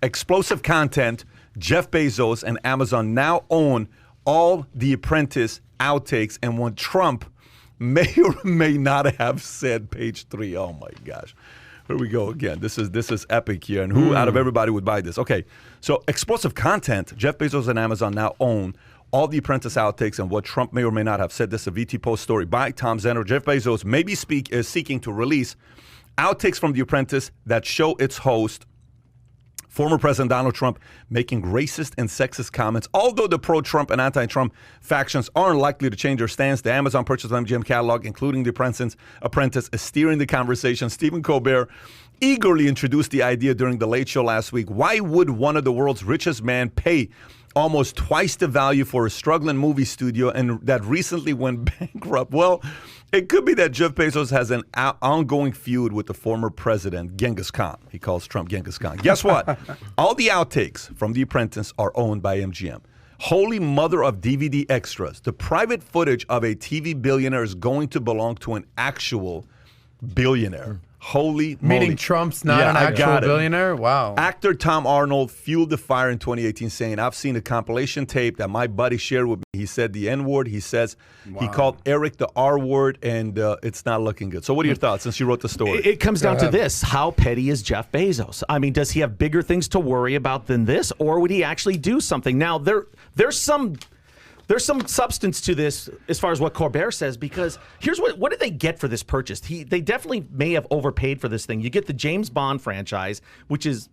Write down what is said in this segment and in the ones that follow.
Explosive content. Jeff Bezos and Amazon now own all the Apprentice outtakes, and when Trump may or may not have said, page 3. Oh my gosh. Here we go again. This is epic here. And who out of everybody would buy this? Okay, so explosive content. Jeff Bezos and Amazon now own all the Apprentice outtakes and what Trump may or may not have said. This is a VT Post story by Tom Zenner. Jeff Bezos may be seeking to release outtakes from The Apprentice that show its host, former President Donald Trump, making racist and sexist comments. Although the pro-Trump and anti-Trump factions aren't likely to change their stance, the Amazon purchase of MGM catalog, including The Apprentice, is steering the conversation. Stephen Colbert eagerly introduced the idea during The Late Show last week. Why would one of the world's richest men pay almost twice the value for a struggling movie studio and that recently went bankrupt? Well, it could be that Jeff Bezos has an ongoing feud with the former president, Genghis Khan. He calls Trump Genghis Khan. Guess what? All the outtakes from The Apprentice are owned by MGM. Holy mother of DVD extras. The private footage of a TV billionaire is going to belong to an actual billionaire. Holy moly. Meaning Trump's not an actual billionaire? Wow. Actor Tom Arnold fueled the fire in 2018 saying, I've seen a compilation tape that my buddy shared with me. He said the N-word. He says he called Eric the R-word, and it's not looking good. So what are your thoughts since you wrote the story? It comes down to this. How petty is Jeff Bezos? I mean, does he have bigger things to worry about than this, or would he actually do something? Now, there's some substance to this as far as what Colbert says, because here's what did they get for this purchase? They definitely may have overpaid for this thing. You get the James Bond franchise, which is,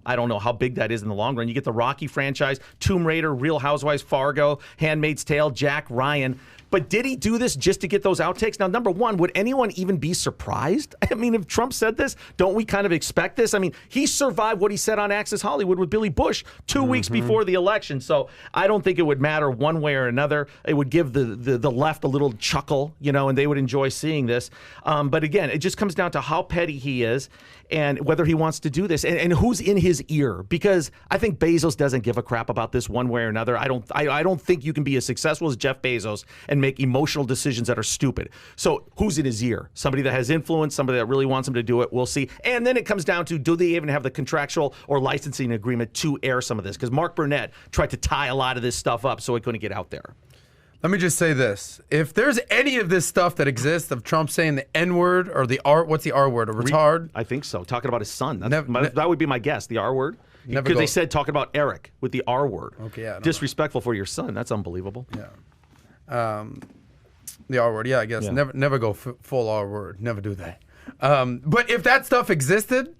I don't know how big that is in the long run. You get the Rocky franchise, Tomb Raider, Real Housewives, Fargo, Handmaid's Tale, Jack Ryan. But did he do this just to get those outtakes? Now, number one, would anyone even be surprised? I mean, if Trump said this, don't we kind of expect this? I mean, he survived what he said on Access Hollywood with Billy Bush 2 weeks before the election. So I don't think it would matter one way or another. It would give the left a little chuckle, and they would enjoy seeing this. But again, it just comes down to how petty he is and whether he wants to do this and who's in his ear. Because I think Bezos doesn't give a crap about this one way or another. I don't think you can be as successful as Jeff Bezos and make emotional decisions that are stupid. So who's in his ear? Somebody that has influence, somebody that really wants him to do it. We'll see. And then it comes down to, do they even have the contractual or licensing agreement to air some of this? Because Mark Burnett tried to tie a lot of this stuff up so it couldn't get out there. Let me just say this. If there's any of this stuff that exists of Trump saying the N-word or the R, what's the R word? A retard? I think so. Talking about his son. That would be my guess, the R word. Because they said talking about Eric with the R word. Okay, yeah. Disrespectful for your son. That's unbelievable. Yeah. The R word, yeah, I guess. Yeah. Never go full R word. Never do that. But if that stuff existed,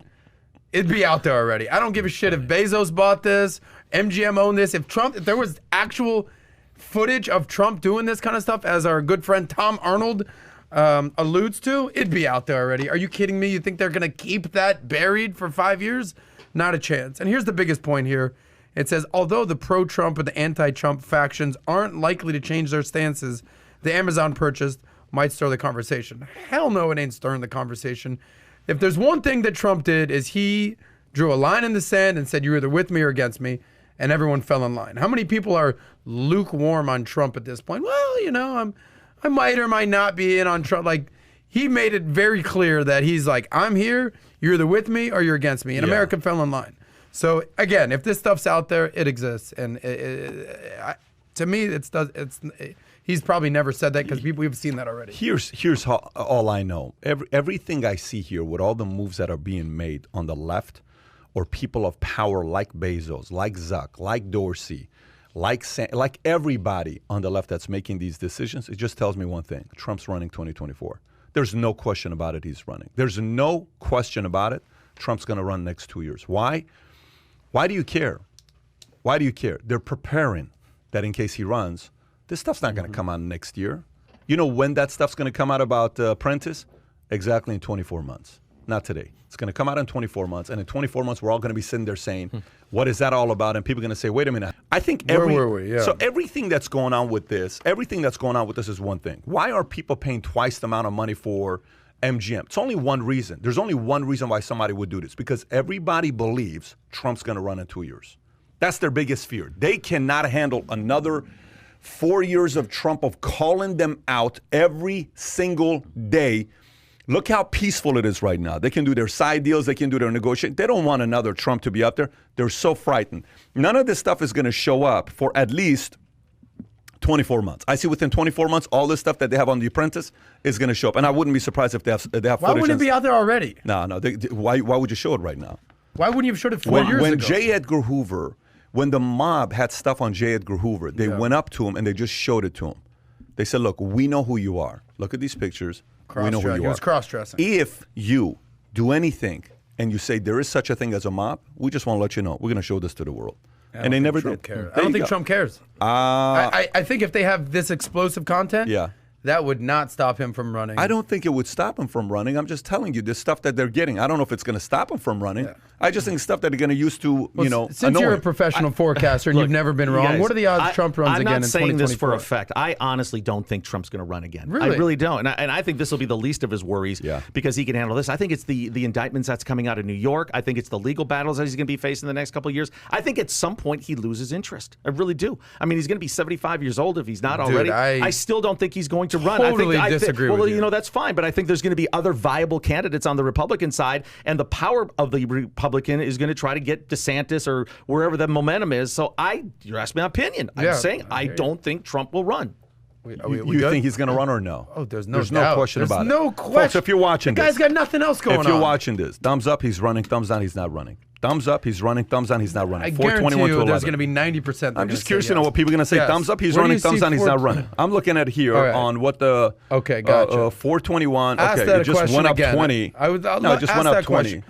it'd be out there already. I don't give a shit if Bezos bought this, MGM owned this. If there was actual footage of Trump doing this kind of stuff, as our good friend Tom Arnold alludes to, it'd be out there already. Are you kidding me? You think they're going to keep that buried for 5 years? Not a chance. And here's the biggest point here. It says, although the pro-Trump and the anti-Trump factions aren't likely to change their stances, the Amazon purchase might stir the conversation. Hell no, it ain't stirring the conversation. If there's one thing that Trump did, is he drew a line in the sand and said, you're either with me or against me, and everyone fell in line. How many people are lukewarm on Trump at this point? Well, I might or might not be in on Trump. Like, he made it very clear that he's like, I'm here, you're either with me or you're against me. And America fell in line. So, again, if this stuff's out there, it exists. And to me, he's probably never said that because we've seen that already. Here's all I know. Everything I see here with all the moves that are being made on the left, or people of power like Bezos, like Zuck, like Dorsey, like everybody on the left that's making these decisions, it just tells me one thing. Trump's running 2024. There's no question about it, he's running. There's no question about it. Trump's going to run next 2 years. Why? Why do you care? Why do you care? They're preparing that in case he runs, this stuff's not going to come out next year. You know when that stuff's going to come out about Apprentice? Exactly in 24 months. Not today. It's going to come out in 24 months. And in 24 months, we're all going to be sitting there saying, what is that all about? And people are going to say, wait a minute. I think where were we? Yeah. So everything that's going on with this is one thing. Why are people paying twice the amount of money for MGM? It's only one reason. There's only one reason why somebody would do this. Because everybody believes Trump's going to run in 2 years. That's their biggest fear. They cannot handle another 4 years of Trump, of calling them out every single day Look how peaceful it is right now. They can do their side deals. They can do their negotiation. They don't want another Trump to be up there. They're so frightened. None of this stuff is going to show up for at least 24 months. I see within 24 months, all this stuff that they have on The Apprentice is going to show up. And I wouldn't be surprised if they have footage. Why wouldn't it be out there already? No. Why would you show it right now? Why wouldn't you have showed it 4 years when ago? J. Edgar Hoover, when the mob had stuff on J. Edgar Hoover, they went up to him and they just showed it to him. They said, look, we know who you are. Look at these pictures. We know who you are. He was cross-dressing. If you do anything and you say there is such a thing as a mob, we just want to let you know. We're going to show this to the world. And they never did. I don't think Trump cares. I think if they have this explosive content, that would not stop him from running. I don't think it would stop him from running. I'm just telling you, the stuff that they're getting, I don't know if it's going to stop him from running. Yeah. I just think stuff that they're going to use to, Since you're a professional forecaster and you've never been wrong, guys, what are the odds Trump runs again in 2024? I'm not saying this for effect. I honestly don't think Trump's going to run again. Really? I really don't. And I think this will be the least of his worries because he can handle this. I think it's the indictments that's coming out of New York. I think it's the legal battles that he's going to be facing the next couple of years. I think at some point he loses interest. I really do. I mean, he's going to be 75 years old if he's not already. I still don't think he's going to run. I disagree with you. That's fine, but I think there's going to be other viable candidates on the Republican side, and the power of the Republican is going to try to get DeSantis or wherever the momentum is. So you're asking my opinion. I'm saying I don't think Trump will run. You think he's going to run or no? Oh, there's no question about it. There's no question. Folks, if you're watching the guy's got nothing else going on. If you're watching this, thumbs up, he's running. Thumbs down, he's not running. Thumbs up, he's running. Thumbs down, he's not running. I guarantee you there's going to be 90%. I'm just curious to know what people are going to say. Yes. Thumbs up, he's running. Thumbs down, he's not running. I'm looking at here on what the 421. Ask it just went up again. 20. It just went up 20.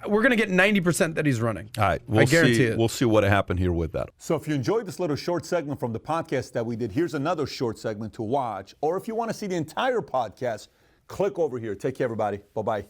We're going to get 90% that he's running. All right. I guarantee it. We'll see what happened here with that. So if you enjoyed this little short segment from the podcast that we did, here's another short segment to watch. Or if you want to see the entire podcast, click over here. Take care, everybody. Bye-bye.